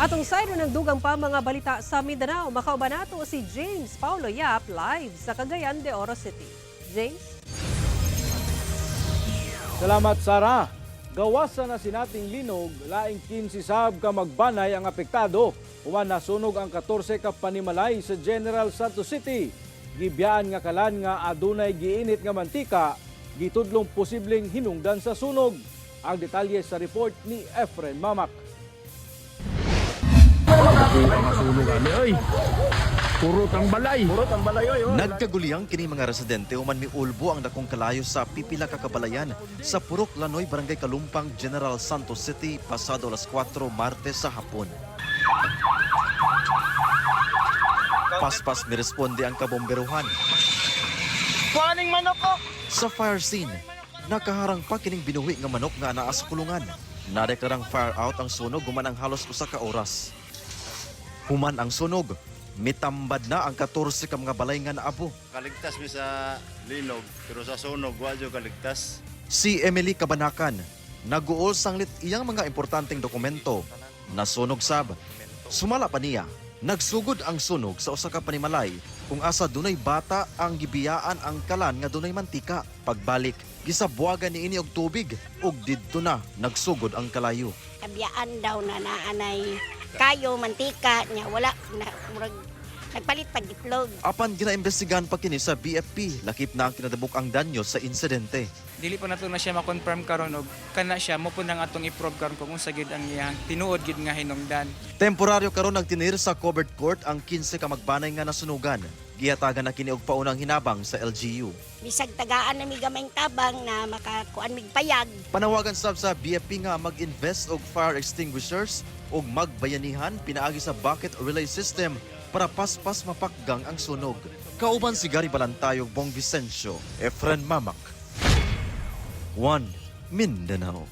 Atong sayro ng dugang pa mga balita sa Mindanao, makauban nato si James Paulo Yap live sa Cagayan de Oro City. James? Salamat, Sara. Gawasan na sinating linog, laing 15 sab ka magbanay ang apektado. Human nasunog ang 14 ka panimalay sa General Santos City. Gibiyaan nga kalan nga adunay giinit nga mantika, gitudlong posibleng hinungdan sa sunog. Ang detalye sa report ni Efren Mamak. Purot ang balay. Nagkaguliyang kini mga residente human miulbo ang dakong kalayo sa pipila ka kabalayan sa Purok Lanoy, Barangay Kalumpang, General Santos City pasado alas 4 Martes sa hapon. Paspas miresponde ang kabomberuhan. Kuaning manok ko. Sa fire scene, nakaharang pa kining binuhi nga manok nga anaa sa kulungan. Nadeklarang fire out ang sunog human ang halos usa ka oras. Human ang sunog, mitambad na ang 14 ka mga balay nga naabo. Kaligtas mi sa linog, pero sa sunog, wadyo kaligtas. Si Emily Kabanakan, naguol sanglit iyang mga importanteng dokumento. Nasunog sab. Sumala pa niya, nagsugod ang sunog sa usa ka panimalay kung asa dunay bata ang gibiyaan ang kalan nga dunay mantika. Pagbalik, gisabuagan niini og tubig ug didto na nagsugod ang kalayo. Kabiyaan daw na naanay kayo, mantika niya, wala na, nagpalit pag itlog. Apan ginaimbestigahan pa kini sa BFP, lakip na ang kinadabuk ang danyo sa insidente. Dili pa nato na siya ma-confirm karon og kana siya mo po nang atong i-probe karon kung unsa gyud ang iyang tinuod gyud nga hinungdan. Temporaryo karon nagtinir sa covered court ang 15 ka magbanay nga nasunugan. Gihatagan na kini og paunang hinabang sa LGU. Bisag tagaan na mi gamayng tabang na makakuan mig payag. Panawagan sab sa BFP nga mag-invest og fire extinguishers ug magbayanihan pinaagi sa bucket relay system para paspas mapakgang ang sunog. Kauban si Gary Balantayog, Bong Vicencio, Efren Mamak. 1 Mindanao.